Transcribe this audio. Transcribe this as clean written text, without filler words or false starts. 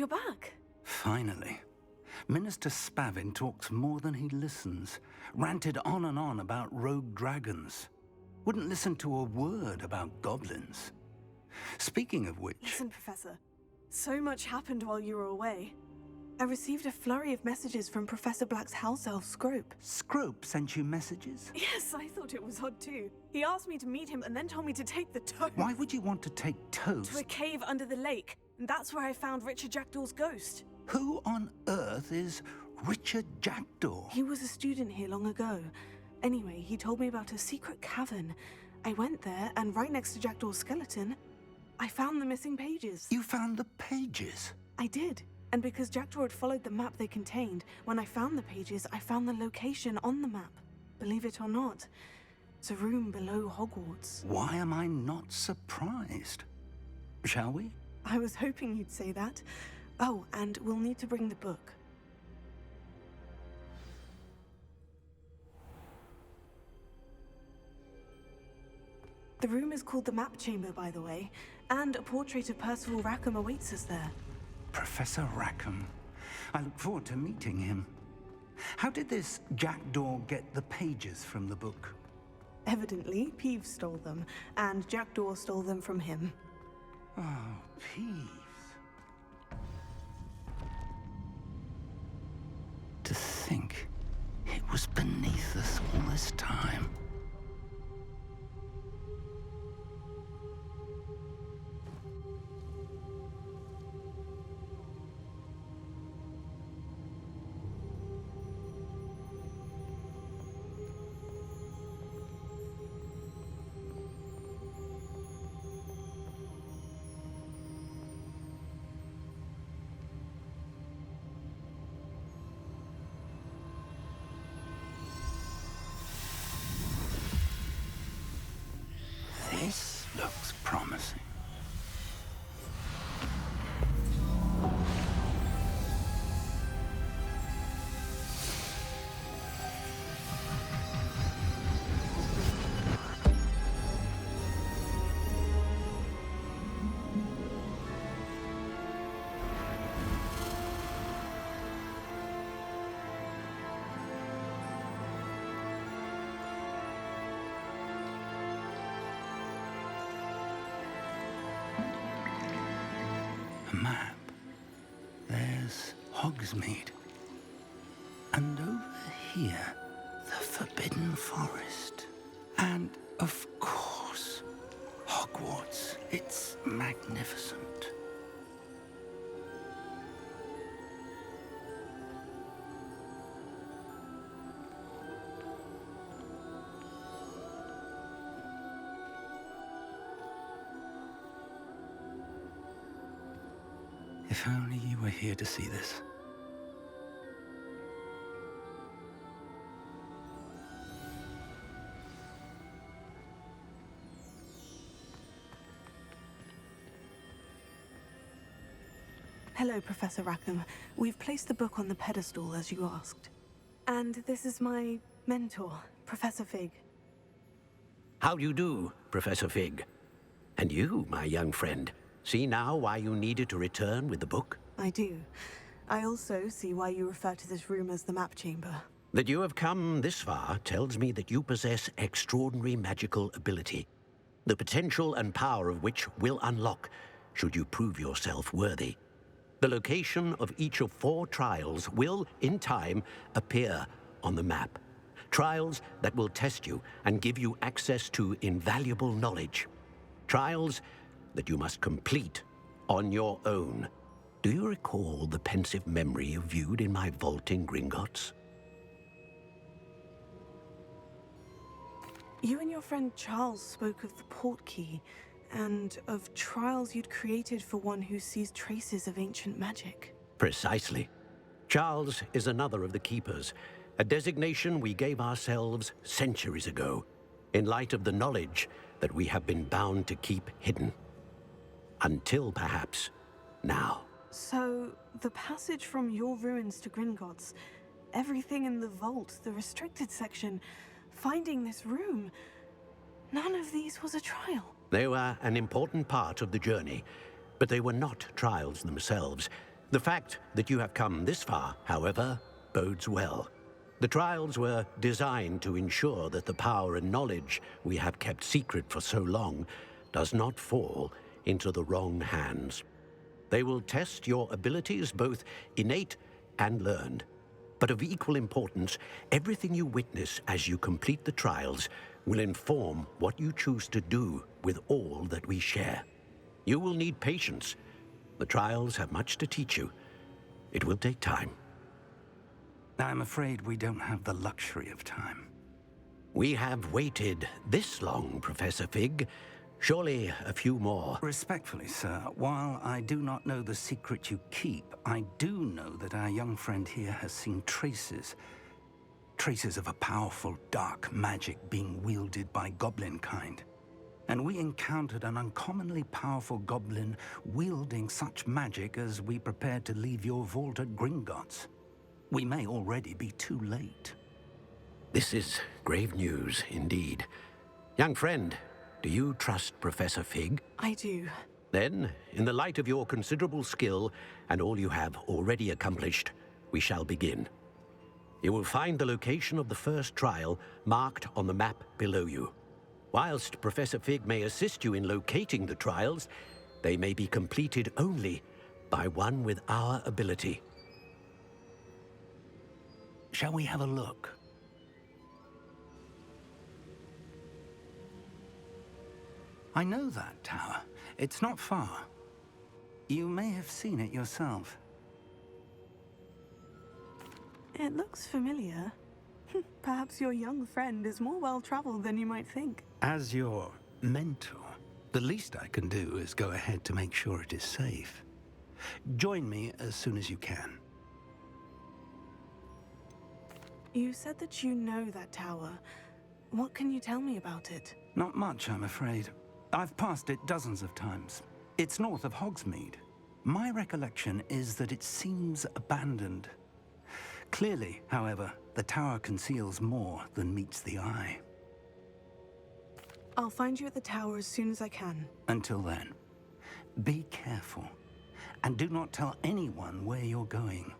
you're back. Finally. Minister Spavin talks more than he listens. Ranted on and on about rogue dragons. Wouldn't listen to a word about goblins. Speaking of which... Listen, Professor. So much happened while you were away. I received a flurry of messages from Professor Black's house elf, Scrope. Scrope sent you messages? Yes, I thought it was odd too. He asked me to meet him and then told me to take the toast. Why would you want to take toast? To a cave under the lake. And that's where I found Richard Jackdaw's ghost. Who on earth is Richard Jackdaw? He was a student here long ago. Anyway, he told me about a secret cavern. I went there, and right next to Jackdaw's skeleton, I found the missing pages. You found the pages? I did. And because Jackdaw had followed the map they contained, when I found the pages, I found the location on the map. Believe it or not, it's a room below Hogwarts. Why am I not surprised? Shall we? I was hoping you'd say that. Oh, and we'll need to bring the book. The room is called the Map Chamber, by the way, and a portrait of Percival Rackham awaits us there. Professor Rackham. I look forward to meeting him. How did this Jackdaw get the pages from the book? Evidently, Peeves stole them, and Jackdaw stole them from him. Oh, Peeves. To think it was beneath us all this time. This looks promising. A map. There's Hogsmeade. And over here, the Forbidden Forest. And, of course, Hogwarts. It's magnificent. If only you were here to see this. Hello, Professor Rackham. We've placed the book on the pedestal, as you asked. And this is my mentor, Professor Fig. How do you do, Professor Fig? And you, my young friend, see now why you needed to return with the book? I do. I also see why you refer to this room as the Map Chamber. That you have come this far tells me that you possess extraordinary magical ability, the potential and power of which will unlock should you prove yourself worthy. The location of each of 4 trials will, in time, appear on the map. Trials that will test you and give you access to invaluable knowledge. Trials that you must complete on your own. Do you recall the pensive memory you viewed in my vault in Gringotts? You and your friend Charles spoke of the portkey, and of trials you'd created for one who sees traces of ancient magic. Precisely. Charles is another of the Keepers, a designation we gave ourselves centuries ago, in light of the knowledge that we have been bound to keep hidden. Until, perhaps, now. So, the passage from your ruins to Gringotts, everything in the vault, the restricted section, finding this room, none of these was a trial. They were an important part of the journey, but they were not trials themselves. The fact that you have come this far, however, bodes well. The trials were designed to ensure that the power and knowledge we have kept secret for so long does not fall into the wrong hands. They will test your abilities, both innate and learned. But of equal importance, everything you witness as you complete the trials will inform what you choose to do with all that we share. You will need patience. The trials have much to teach you. It will take time. I'm afraid we don't have the luxury of time. We have waited this long, Professor Fig. Surely a few more. Respectfully, sir, while I do not know the secret you keep, I do know that our young friend here has seen traces of a powerful dark magic being wielded by goblin kind. And we encountered an uncommonly powerful goblin wielding such magic as we prepared to leave your vault at Gringotts. We may already be too late. This is grave news indeed. Young friend, do you trust Professor Fig? I do. Then, in the light of your considerable skill and all you have already accomplished, we shall begin. You will find the location of the first trial marked on the map below you. Whilst Professor Fig may assist you in locating the trials, they may be completed only by one with our ability. Shall we have a look? I know that tower. It's not far. You may have seen it yourself. It looks familiar. Perhaps your young friend is more well-traveled than you might think. As your mentor, the least I can do is go ahead to make sure it is safe. Join me as soon as you can. You said that you know that tower. What can you tell me about it? Not much, I'm afraid. I've passed it dozens of times. It's north of Hogsmeade. My recollection is that it seems abandoned. Clearly, however, the tower conceals more than meets the eye. I'll find you at the tower as soon as I can. Until then, be careful, and do not tell anyone where you're going.